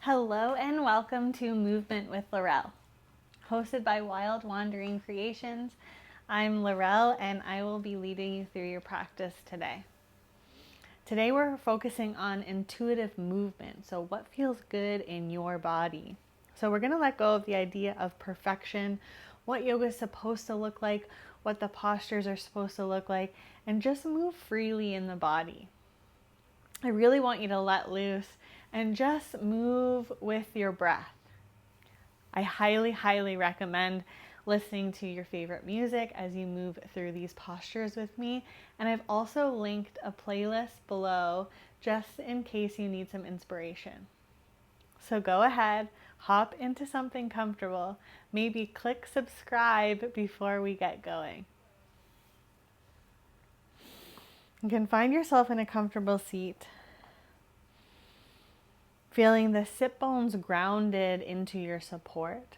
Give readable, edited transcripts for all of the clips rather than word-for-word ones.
Hello and welcome to Movement with Laurelle, hosted by Wild Wandering Creations. I'm Laurelle and I will be leading you through your practice today. Today we're focusing on intuitive movement, so what feels good in your body. So we're going to let go of the idea of perfection, what yoga is supposed to look like, what the postures are supposed to look like, and just move freely in the body. I really want you to let loose and just move with your breath. I highly recommend listening to your favorite music as you move through these postures with me. And I've also linked a playlist below just in case you need some inspiration. So go ahead, hop into something comfortable, maybe click subscribe before we get going. You can find yourself in a comfortable seat, feeling the sit bones grounded into your support.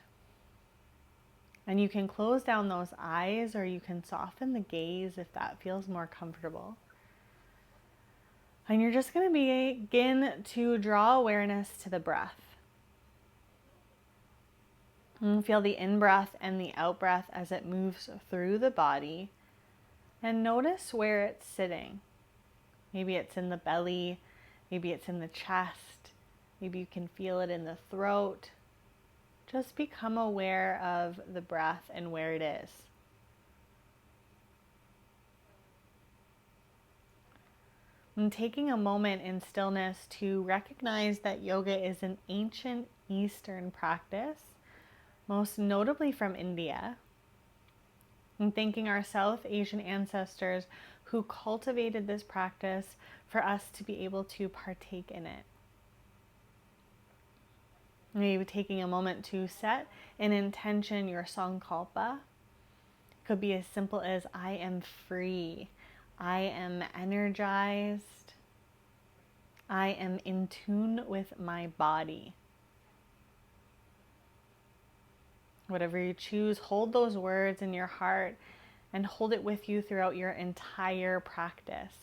And you can close down those eyes or you can soften the gaze if that feels more comfortable. And you're just going to begin to draw awareness to the breath. And feel the in-breath and the out-breath as it moves through the body. And notice where it's sitting. Maybe it's in the belly, maybe it's in the chest, maybe you can feel it in the throat. Just become aware of the breath and where it is. And taking a moment in stillness to recognize that yoga is an ancient Eastern practice, most notably from India. And thanking our South Asian ancestors who cultivated this practice for us to be able to partake in it. Maybe taking a moment to set an intention, your sankalpa. It could be as simple as I am free, I am energized, I am in tune with my body. Whatever you choose, hold those words in your heart and hold it with you throughout your entire practice.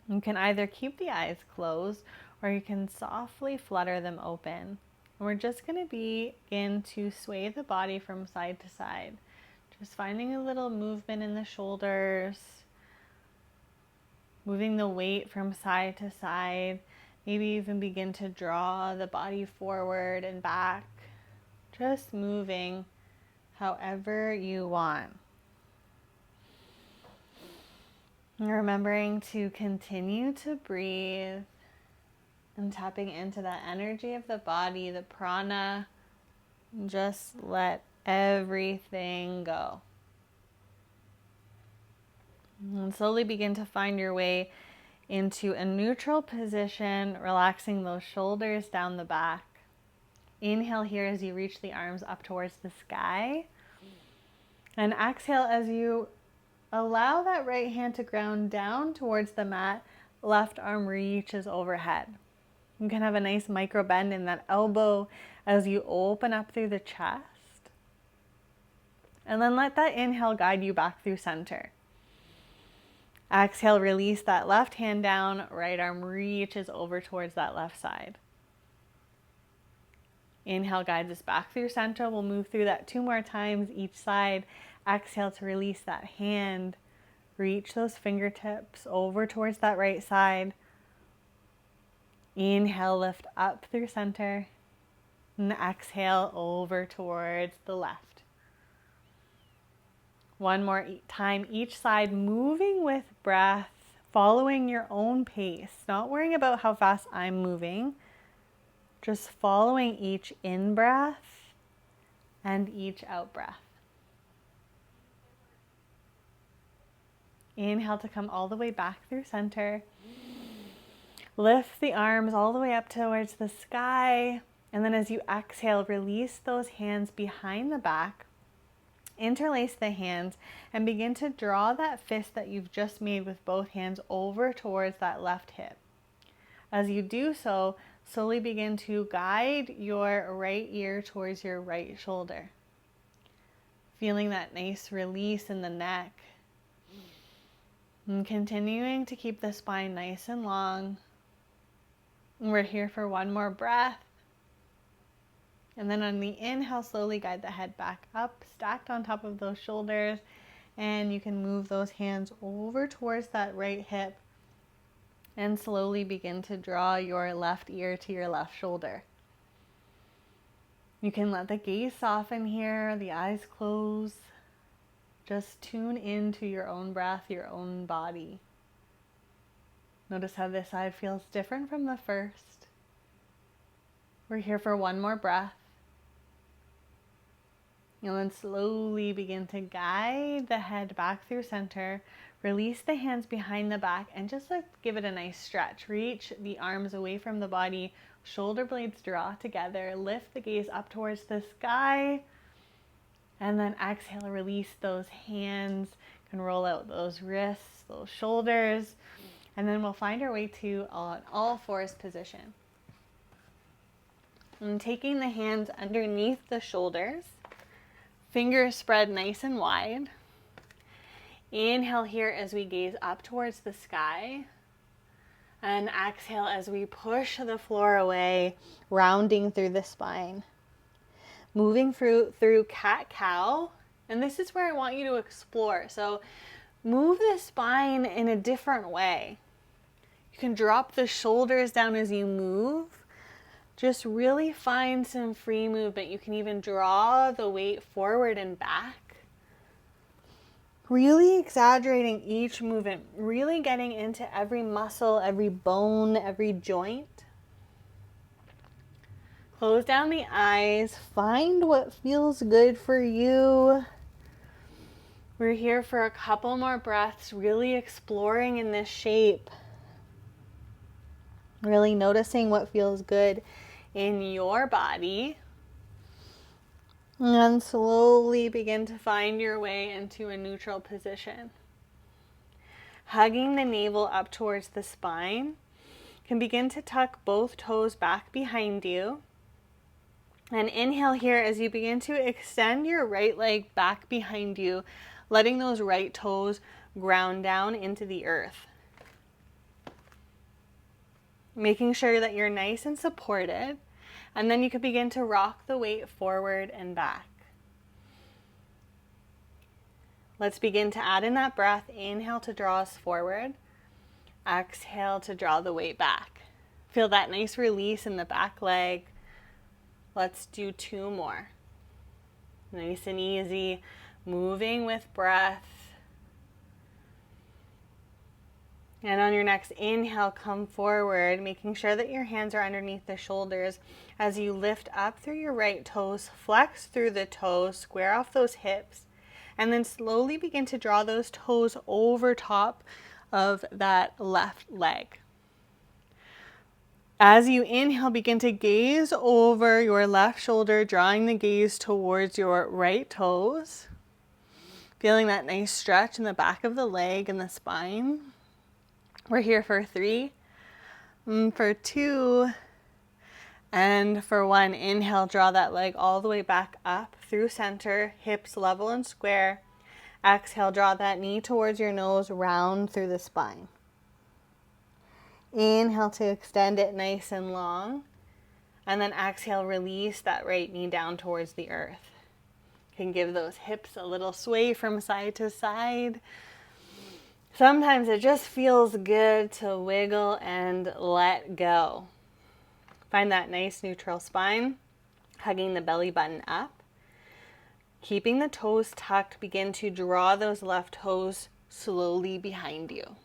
You can either keep the eyes closed or you can softly flutter them open. And we're just going to begin to sway the body from side to side. Just finding a little movement in the shoulders, moving the weight from side to side. Maybe even begin to draw the body forward and back. Just moving however you want. And remembering to continue to breathe and tapping into that energy of the body, the prana. Just let everything go. And slowly begin to find your way into a neutral position, relaxing those shoulders down the back. Inhale here as you reach the arms up towards the sky. And exhale as you allow that right hand to ground down towards the mat, left arm reaches overhead. You can have a nice micro bend in that elbow as you open up through the chest. And then let that inhale guide you back through center. Exhale, release that left hand down, right arm reaches over towards that left side. Inhale guides us back through center. We'll move through that 2 more times each side. Exhale to release that hand. Reach those fingertips over towards that right side. Inhale, lift up through center. And exhale over towards the left. 1 more time each side, moving with breath, following your own pace, not worrying about how fast I'm moving, just following each in-breath and each out-breath. Inhale to come all the way back through center. Lift the arms all the way up towards the sky. And then as you exhale, release those hands behind the back. Interlace the hands and begin to draw that fist that you've just made with both hands over towards that left hip. As you do so, slowly begin to guide your right ear towards your right shoulder. Feeling that nice release in the neck. And continuing to keep the spine nice and long. And we're here for one more breath. And then on the inhale, slowly guide the head back up, stacked on top of those shoulders. And you can move those hands over towards that right hip and slowly begin to draw your left ear to your left shoulder. You can let the gaze soften here, the eyes close. Just tune into your own breath, your own body. Notice how this side feels different from the first. We're here for one more breath. And then slowly begin to guide the head back through center. Release the hands behind the back and just give it a nice stretch. Reach the arms away from the body. Shoulder blades draw together. Lift the gaze up towards the sky. And then exhale, release those hands. You can roll out those wrists, those shoulders. And then we'll find our way to an all fours position. And taking the hands underneath the shoulders. Fingers spread nice and wide. Inhale here as we gaze up towards the sky. And exhale as we push the floor away, rounding through the spine. Moving through cat-cow. And this is where I want you to explore. So move the spine in a different way. You can drop the shoulders down as you move. Just really find some free movement. You can even draw the weight forward and back. Really exaggerating each movement, really getting into every muscle, every bone, every joint. Close down the eyes. Find what feels good for you. We're here for a couple more breaths, really exploring in this shape. Really noticing what feels good in your body. And slowly begin to find your way into a neutral position. Hugging the navel up towards the spine. You can begin to tuck both toes back behind you. And inhale here as you begin to extend your right leg back behind you, letting those right toes ground down into the earth. Making sure that you're nice and supported. And then you can begin to rock the weight forward and back. Let's begin to add in that breath. Inhale to draw us forward. Exhale to draw the weight back. Feel that nice release in the back leg. Let's do 2 more. Nice and easy. Moving with breath. And on your next inhale, come forward, making sure that your hands are underneath the shoulders as you lift up through your right toes, flex through the toes, square off those hips, and then slowly begin to draw those toes over top of that left leg. As you inhale, begin to gaze over your left shoulder, drawing the gaze towards your right toes, feeling that nice stretch in the back of the leg and the spine. We're here for 3, for 2, and for 1. Inhale, draw that leg all the way back up through center, hips level and square. Exhale, draw that knee towards your nose, round through the spine. Inhale to extend it nice and long. And then exhale, release that right knee down towards the earth. You can give those hips a little sway from side to side. Sometimes it just feels good to wiggle and let go. Find that nice neutral spine, hugging the belly button up. Keeping the toes tucked, begin to draw those left toes slowly behind you.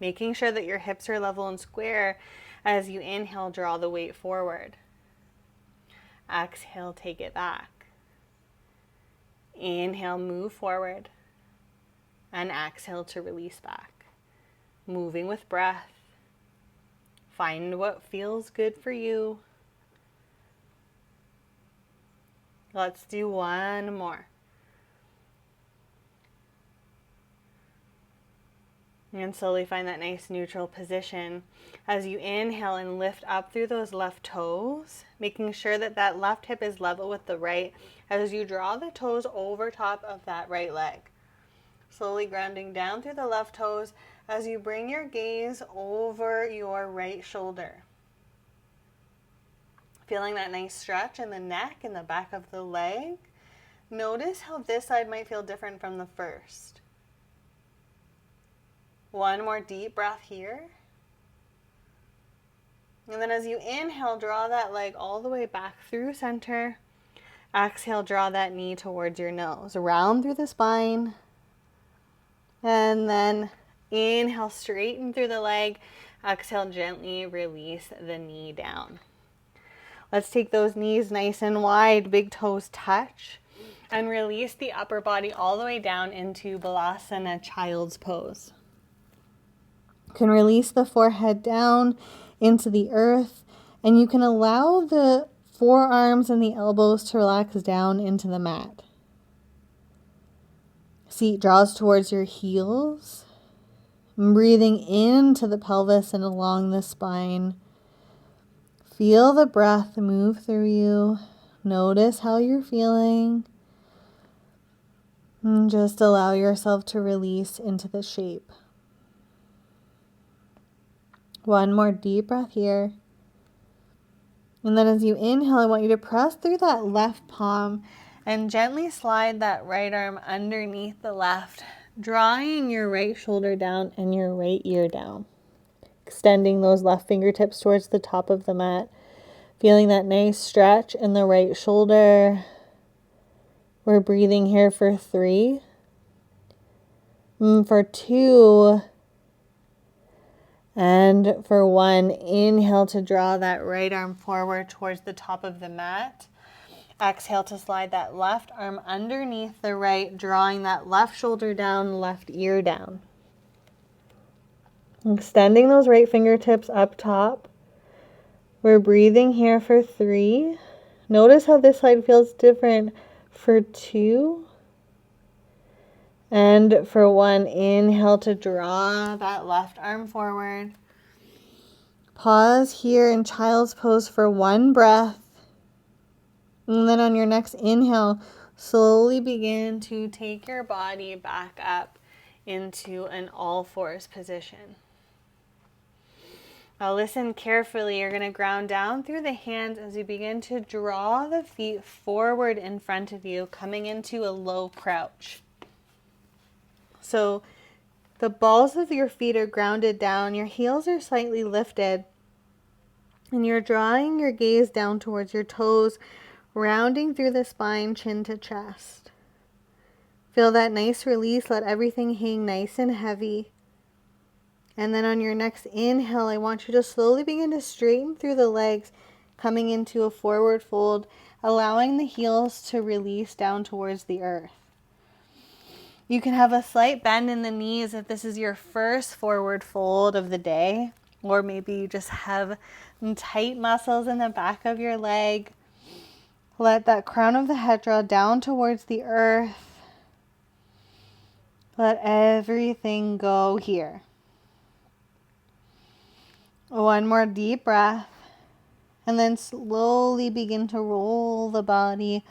Making sure that your hips are level and square as you inhale, draw the weight forward. Exhale, take it back. Inhale, move forward. And exhale to release back. Moving with breath. Find what feels good for you. Let's do 1 more. And slowly find that nice neutral position as you inhale and lift up through those left toes, making sure that that left hip is level with the right as you draw the toes over top of that right leg. Slowly grounding down through the left toes as you bring your gaze over your right shoulder. Feeling that nice stretch in the neck and the back of the leg. Notice how this side might feel different from the first. One more deep breath here. And then as you inhale, draw that leg all the way back through center. Exhale, draw that knee towards your nose. Round through the spine. And then inhale, straighten through the leg. Exhale, gently release the knee down. Let's take those knees nice and wide, big toes touch. And release the upper body all the way down into Balasana, child's pose. You can release the forehead down into the earth, and you can allow the forearms and the elbows to relax down into the mat. Seat draws towards your heels, breathing into the pelvis and along the spine. Feel the breath move through you. Notice how you're feeling. And just allow yourself to release into the shape. One more deep breath here. And then as you inhale, I want you to press through that left palm and gently slide that right arm underneath the left, drawing your right shoulder down and your right ear down. Extending those left fingertips towards the top of the mat. Feeling that nice stretch in the right shoulder. We're breathing here for 3. For 2. And for 1, inhale to draw that right arm forward towards the top of the mat. Exhale to slide that left arm underneath the right, drawing that left shoulder down, left ear down. Extending those right fingertips up top. We're breathing here for 3. Notice how this side feels different for 2. And for 1, inhale to draw that left arm forward. Pause here in child's pose for 1 breath. And then on your next inhale, slowly begin to take your body back up into an all-fours position. Now listen carefully. You're going to ground down through the hands as you begin to draw the feet forward in front of you, coming into a low crouch. So the balls of your feet are grounded down, your heels are slightly lifted, and you're drawing your gaze down towards your toes, rounding through the spine, chin to chest. Feel that nice release, let everything hang nice and heavy. And then on your next inhale, I want you to slowly begin to straighten through the legs, coming into a forward fold, allowing the heels to release down towards the earth. You can have a slight bend in the knees if this is your first forward fold of the day, or maybe you just have tight muscles in the back of your leg. Let that crown of the head draw down towards the earth. Let everything go here. 1 more deep breath, and then slowly begin to roll the body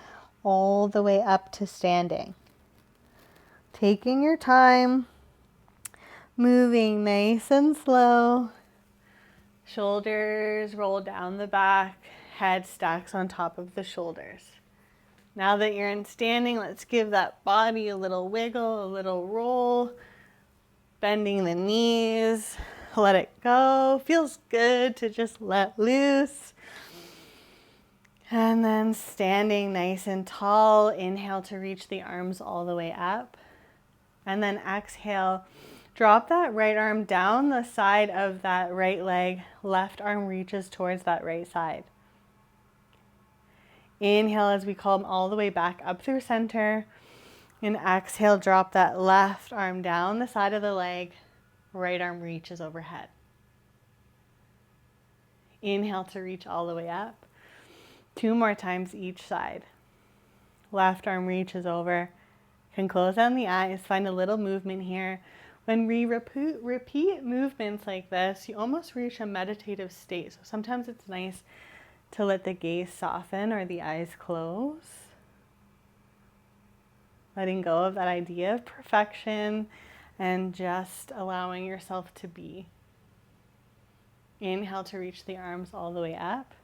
all the way up to standing. Taking your time, moving nice and slow. Shoulders roll down the back, head stacks on top of the shoulders. Now that you're in standing, let's give that body a little wiggle, a little roll. Bending the knees, let it go. Feels good to just let loose. And then standing nice and tall, inhale to reach the arms all the way up. And then exhale, drop that right arm down the side of that right leg. Left arm reaches towards that right side. Inhale as we come all the way back up through center. And exhale, drop that left arm down the side of the leg. Right arm reaches overhead. Inhale to reach all the way up. 2 more times each side. Left arm reaches over. Can close down the eyes, find a little movement here. When we repeat movements like this, you almost reach a meditative state. So sometimes it's nice to let the gaze soften or the eyes close. Letting go of that idea of perfection and just allowing yourself to be. Inhale to reach the arms all the way up.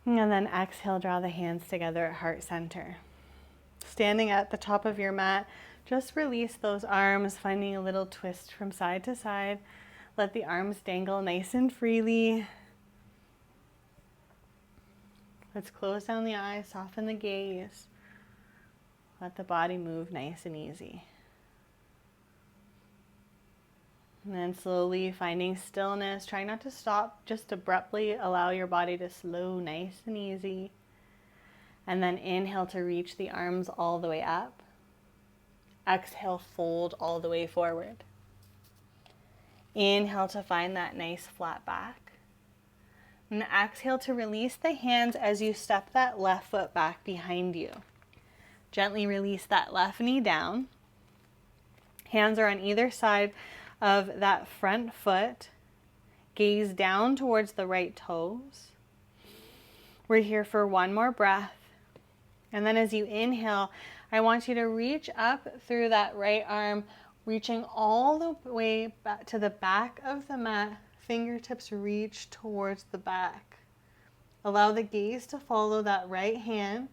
And then exhale, draw the hands together at heart center. Standing at the top of your mat, just release those arms, finding a little twist from side to side. Let the arms dangle nice and freely. Let's close down the eyes, soften the gaze. Let the body move nice and easy. And then slowly finding stillness, try not to stop, just abruptly allow your body to slow nice and easy. And then inhale to reach the arms all the way up. Exhale, fold all the way forward. Inhale to find that nice flat back. And exhale to release the hands as you step that left foot back behind you. Gently release that left knee down. Hands are on either side of that front foot. Gaze down towards the right toes. We're here for one more breath. And then as you inhale, I want you to reach up through that right arm, reaching all the way back to the back of the mat. Fingertips reach towards the back. Allow the gaze to follow that right hand.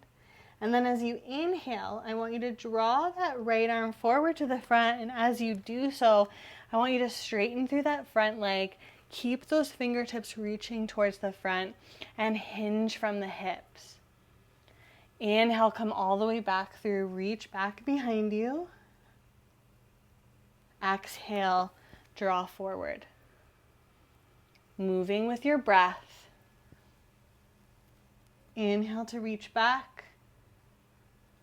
And then as you inhale, I want you to draw that right arm forward to the front. And as you do so, I want you to straighten through that front leg. Keep those fingertips reaching towards the front and hinge from the hips. Inhale, come all the way back through, reach back behind you. Exhale, draw forward. Moving with your breath. Inhale to reach back.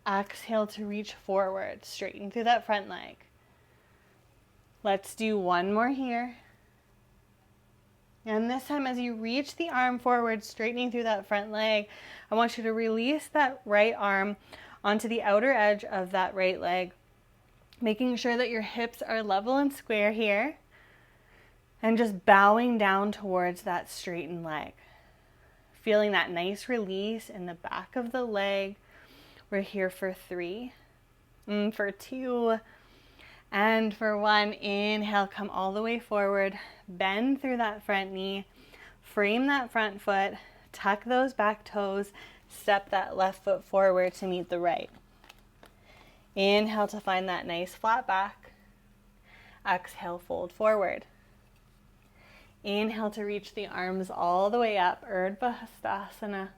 Exhale to reach forward, straighten through that front leg. Let's do one more here. And this time as you reach the arm forward, straightening through that front leg, I want you to release that right arm onto the outer edge of that right leg, making sure that your hips are level and square here, and just bowing down towards that straightened leg. Feeling that nice release in the back of the leg. We're here for 3, for 2, and for 1. Inhale, come all the way forward, bend through that front knee, frame that front foot, tuck those back toes, step that left foot forward to meet the right. Inhale to find that nice flat back. Exhale, fold forward. Inhale to reach the arms all the way up, Urdhva Hastasana.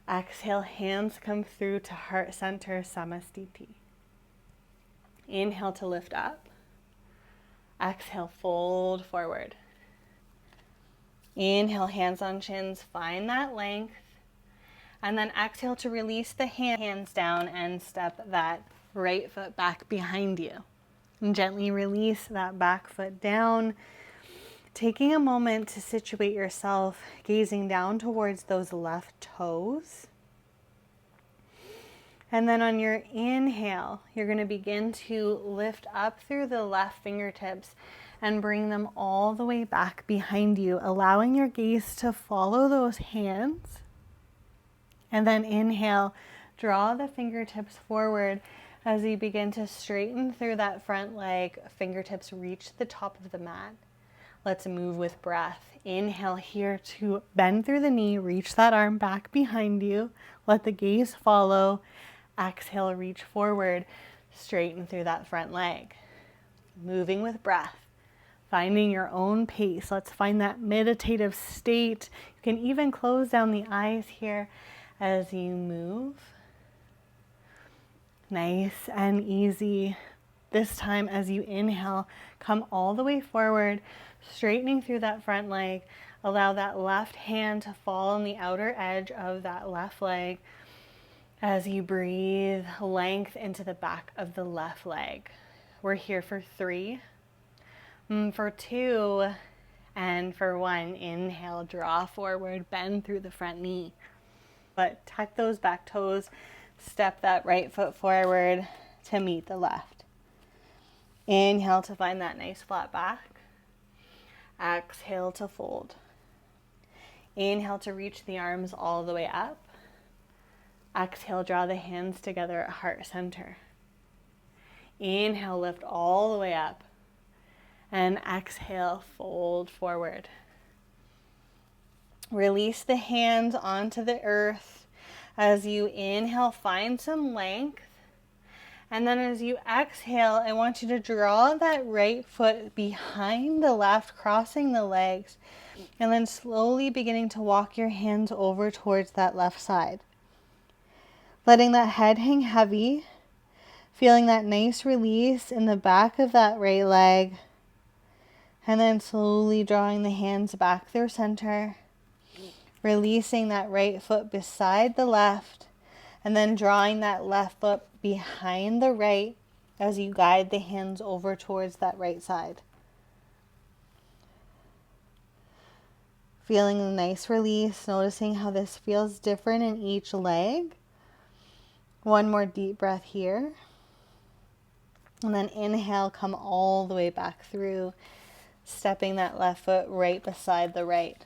Exhale, hands come through to heart center, Samastiti. Inhale to lift up. Exhale, fold forward. Inhale, hands on shins, find that length. And then exhale to release the hands down and step that right foot back behind you. And gently release that back foot down. Taking a moment to situate yourself, gazing down towards those left toes. And then on your inhale, you're going to begin to lift up through the left fingertips and bring them all the way back behind you, allowing your gaze to follow those hands. And then inhale, draw the fingertips forward as you begin to straighten through that front leg. Fingertips reach the top of the mat. Let's move with breath. Inhale here to bend through the knee, reach that arm back behind you. Let the gaze follow. Exhale, reach forward, straighten through that front leg. Moving with breath, finding your own pace. Let's find that meditative state. You can even close down the eyes here as you move. Nice and easy. This time as you inhale, come all the way forward, straightening through that front leg. Allow that left hand to fall on the outer edge of that left leg. As you breathe, length into the back of the left leg. We're here for 3, for 2, and for 1. Inhale, draw forward, bend through the front knee. But tuck those back toes, step that right foot forward to meet the left. Inhale to find that nice flat back. Exhale to fold. Inhale to reach the arms all the way up. Exhale, draw the hands together at heart center. Inhale, lift all the way up. And exhale, fold forward. Release the hands onto the earth. As you inhale, find some length. And then as you exhale, I want you to draw that right foot behind the left, crossing the legs, and then slowly beginning to walk your hands over towards that left side. Letting that head hang heavy, feeling that nice release in the back of that right leg, and then slowly drawing the hands back through center, releasing that right foot beside the left, and then drawing that left foot behind the right as you guide the hands over towards that right side. Feeling a nice release, noticing how this feels different in each leg. One more deep breath here. And then inhale, come all the way back through, stepping that left foot right beside the right.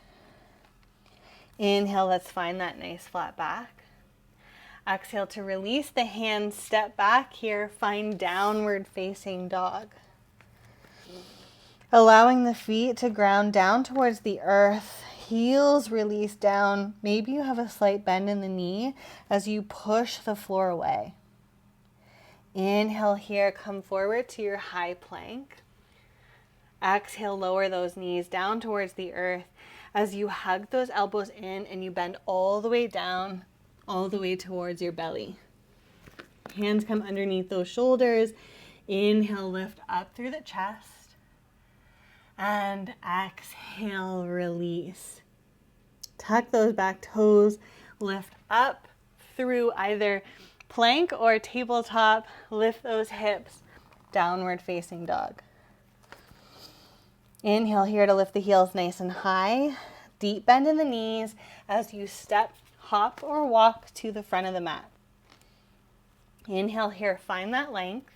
Inhale, let's find that nice flat back. Exhale to release the hands, step back here, find downward facing dog. Allowing the feet to ground down towards the earth, heels release down. Maybe you have a slight bend in the knee as you push the floor away. Inhale here, come forward to your high plank. Exhale, lower those knees down towards the earth as you hug those elbows in and you bend all the way down, all the way towards your belly. Hands come underneath those shoulders. Inhale, lift up through the chest. And exhale, release. Tuck those back toes, lift up through either plank or tabletop, lift those hips, downward facing dog. Inhale here to lift the heels nice and high. Deep bend in the knees as you step, hop, or walk to the front of the mat. Inhale here, find that length.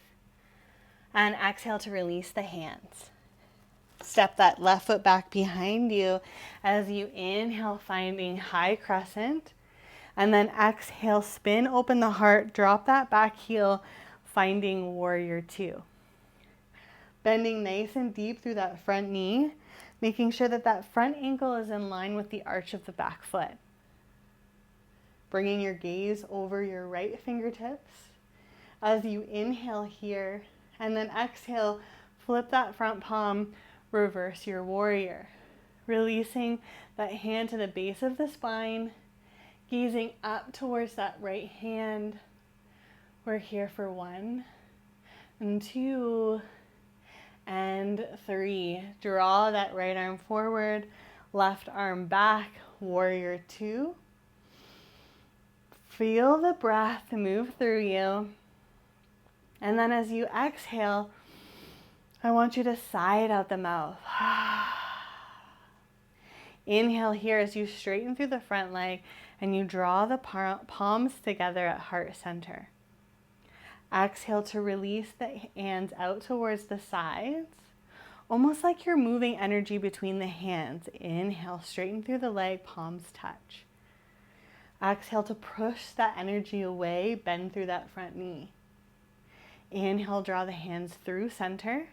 And exhale to release the hands. Step that left foot back behind you as you inhale, finding high crescent. And then exhale, spin open the heart, drop that back heel, finding warrior two. Bending nice and deep through that front knee, making sure that that front ankle is in line with the arch of the back foot. Bringing your gaze over your right fingertips as you inhale here, and then exhale, flip that front palm, reverse your warrior. Releasing that hand to the base of the spine, gazing up towards that right hand. We're here for 1 and 2 and 3. Draw that right arm forward, left arm back, warrior 2. Feel the breath move through you. And then as you exhale, I want you to sigh it out the mouth. Inhale here as you straighten through the front leg and you draw the palms together at heart center. Exhale to release the hands out towards the sides, almost like you're moving energy between the hands. Inhale, straighten through the leg, palms touch. Exhale to push that energy away, bend through that front knee. Inhale, draw the hands through center.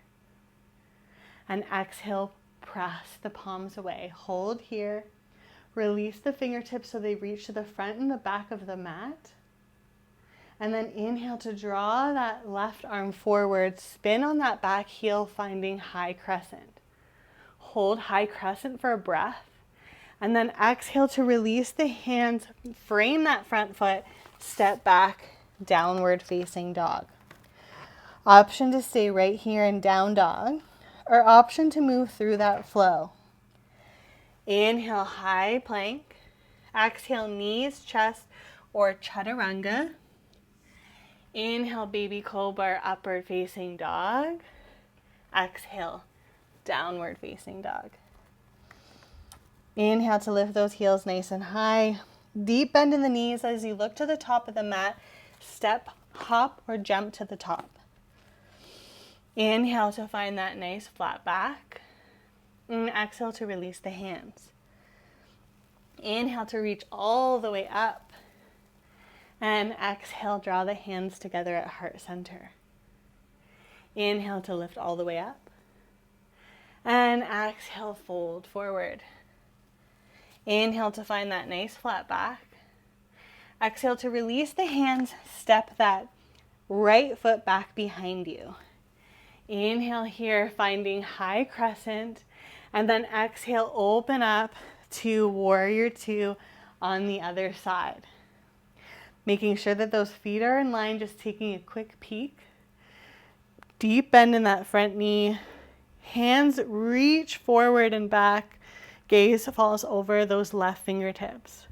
And exhale, press the palms away. Hold here. Release the fingertips so they reach to the front and the back of the mat. And then inhale to draw that left arm forward. Spin on that back heel, finding high crescent. Hold high crescent for a breath. And then exhale to release the hands. Frame that front foot. Step back, downward facing dog. Option to stay right here in down dog, or option to move through that flow. Inhale, high plank. Exhale, knees, chest, or chaturanga. Inhale, baby cobra, upward facing dog. Exhale, downward facing dog. Inhale to lift those heels nice and high. Deep bend in the knees as you look to the top of the mat. Step, hop, or jump to the top. Inhale to find that nice flat back. And exhale to release the hands. Inhale to reach all the way up. And exhale, draw the hands together at heart center. Inhale to lift all the way up. And exhale, fold forward. Inhale to find that nice flat back. Exhale to release the hands, step that right foot back behind you. Inhale here, finding high crescent, and then exhale, open up to warrior two on the other side. Making sure that those feet are in line, just taking a quick peek. Deep bend in that front knee. Hands reach forward and back. Gaze falls over those left fingertips.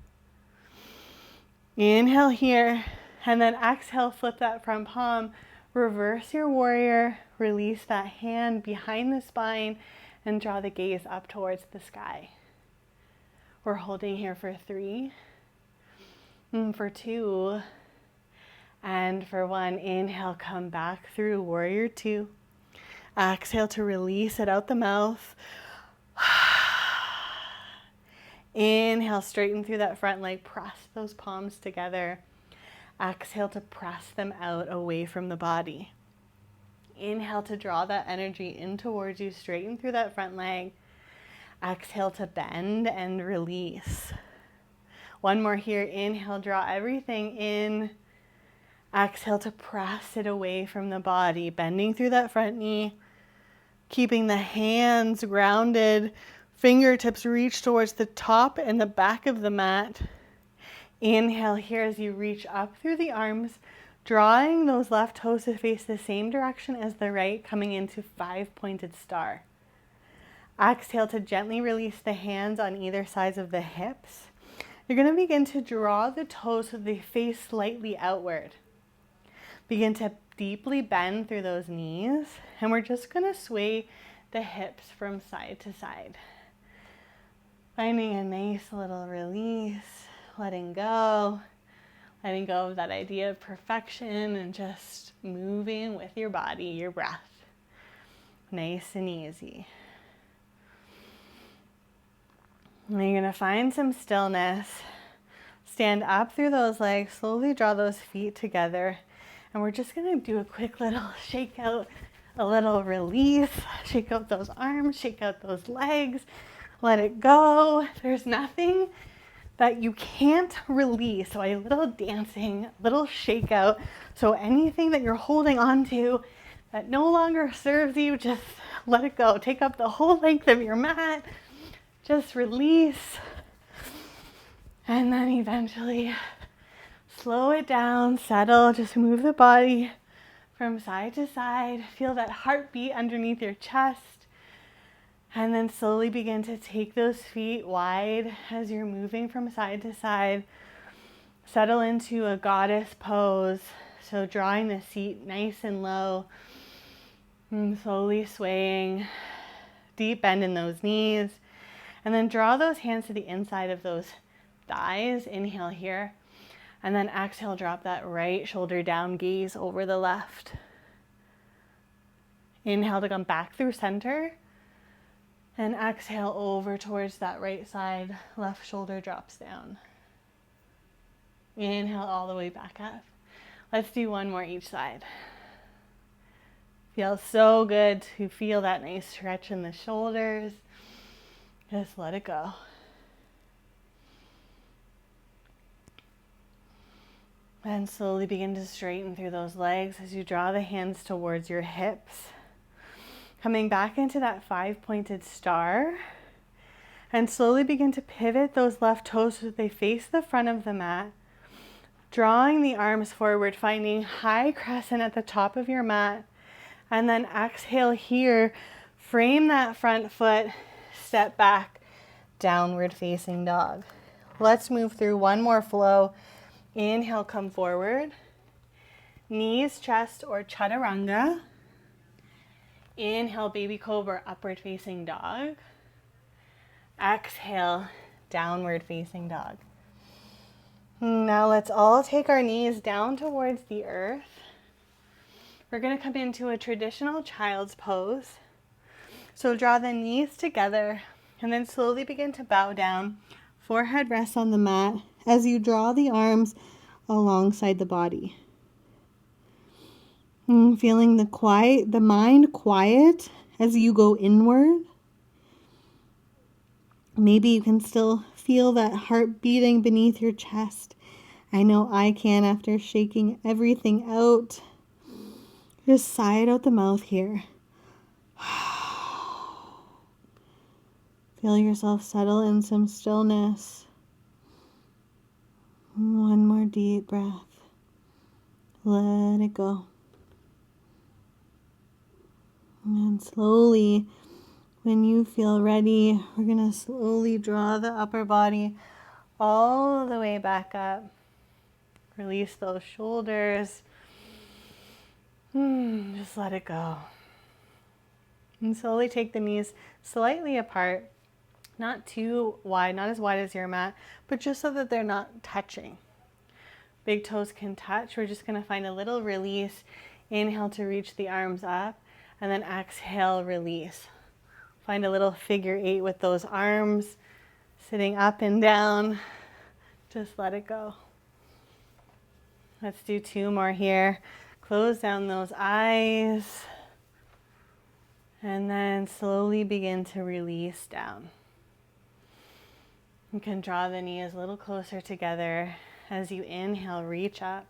Inhale here, and then exhale, flip that front palm. Reverse your warrior. Release that hand behind the spine and draw the gaze up towards the sky. We're holding here for 3, for 2, and for 1. Inhale, come back through warrior 2. Exhale to release it out the mouth. Inhale, straighten through that front leg, press those palms together. Exhale to press them out away from the body. Inhale to draw that energy in towards you, straighten through that front leg. Exhale to bend and release. One more here. Inhale, draw everything in. Exhale to press it away from the body, bending through that front knee, keeping the hands grounded, fingertips reach towards the top and the back of the mat. Inhale here as you reach up through the arms, drawing those left toes to face the same direction as the right, coming into 5-pointed star. Exhale to gently release the hands on either sides of the hips. You're going to begin to draw the toes so they face slightly outward. Begin to deeply bend through those knees, and we're just going to sway the hips from side to side. Finding a nice little release, letting go of that idea of perfection and just moving with your body, your breath. Nice and easy. And you're going to find some stillness. Stand up through those legs, slowly draw those feet together. And we're just going to do a quick little shake out, a little release. Shake out those arms, shake out those legs. Let it go. There's nothing that you can't release. So a little dancing, a little shake out. So anything that you're holding on to that no longer serves you, just let it go. Take up the whole length of your mat. Just release. And then eventually slow it down, settle, just move the body from side to side. Feel that heartbeat underneath your chest. And then slowly begin to take those feet wide as you're moving from side to side. Settle into a goddess pose. So drawing the seat nice and low. And slowly swaying. Deep bend in those knees. And then draw those hands to the inside of those thighs. Inhale here. And then exhale, drop that right shoulder down, gaze over the left. Inhale to come back through center. And exhale over towards that right side, left shoulder drops down. Inhale all the way back up. Let's do one more each side. Feels so good to feel that nice stretch in the shoulders. Just let it go. And slowly begin to straighten through those legs as you draw the hands towards your hips. Coming back into that 5-pointed star. And slowly begin to pivot those left toes so that they face the front of the mat. Drawing the arms forward, finding high crescent at the top of your mat. And then exhale here. Frame that front foot. Step back. Downward facing dog. Let's move through one more flow. Inhale, come forward. Knees, chest, or chaturanga. Inhale, baby cobra, upward facing dog. Exhale, downward facing dog. Now let's all take our knees down towards the earth. We're going to come into a traditional child's pose. So draw the knees together and then slowly begin to bow down. Forehead rests on the mat as you draw the arms alongside the body. Feeling the mind quiet as you go inward. Maybe you can still feel feel that heart beating beneath your chest. I know I can after shaking everything out. Just sigh it out the mouth here. Feel yourself settle in some stillness. One more deep breath. Let it go. And slowly, when you feel ready, we're going to slowly draw the upper body all the way back up. Release those shoulders. Just let it go. And slowly take the knees slightly apart. Not too wide, not as wide as your mat, but just so that they're not touching. Big toes can touch. We're just going to find a little release. Inhale to reach the arms up, and then exhale, release. Find a little figure 8 with those arms sitting up and down. Just let it go. Let's do 2 more here. Close down those eyes, and then slowly begin to release down. You can draw the knees a little closer together as you inhale, reach up,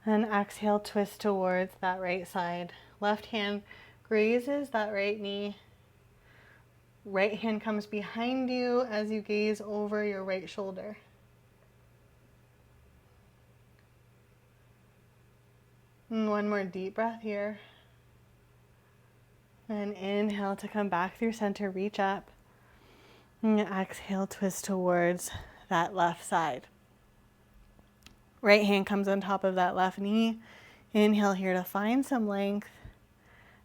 and exhale, twist towards that right side. Left hand grazes that right knee. Right hand comes behind you as you gaze over your right shoulder. And one more deep breath here. And inhale to come back through center, reach up. And exhale, twist towards that left side. Right hand comes on top of that left knee. Inhale here to find some length.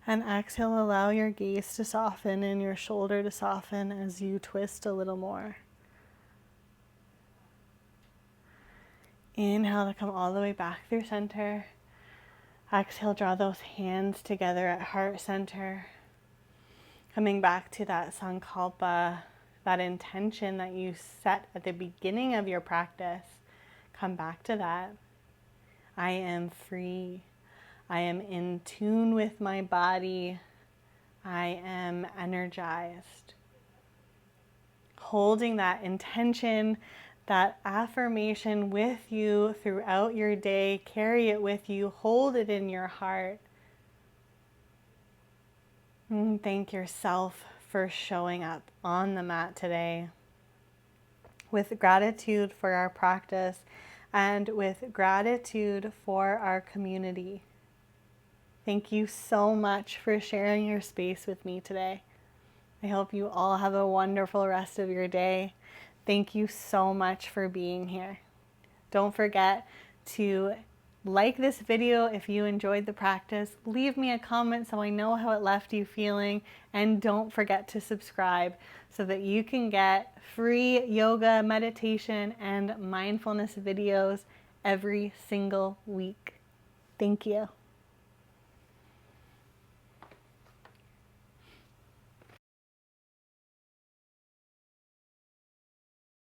And exhale, allow your gaze to soften and your shoulder to soften as you twist a little more. Inhale to come all the way back through center. Exhale, draw those hands together at heart center. Coming back to that sankalpa, that intention that you set at the beginning of your practice. Come back to that. I am free. I am in tune with my body. I am energized. Holding that intention, that affirmation with you throughout your day. Carry it with you. Hold it in your heart. And thank yourself for showing up on the mat today. With gratitude for our practice and with gratitude for our community. Thank you so much for sharing your space with me today. I hope you all have a wonderful rest of your day. Thank you so much for being here. Don't forget to like this video if you enjoyed the practice. Leave me a comment so I know how it left you feeling. And don't forget to subscribe so that you can get free yoga, meditation, and mindfulness videos every single week. Thank you.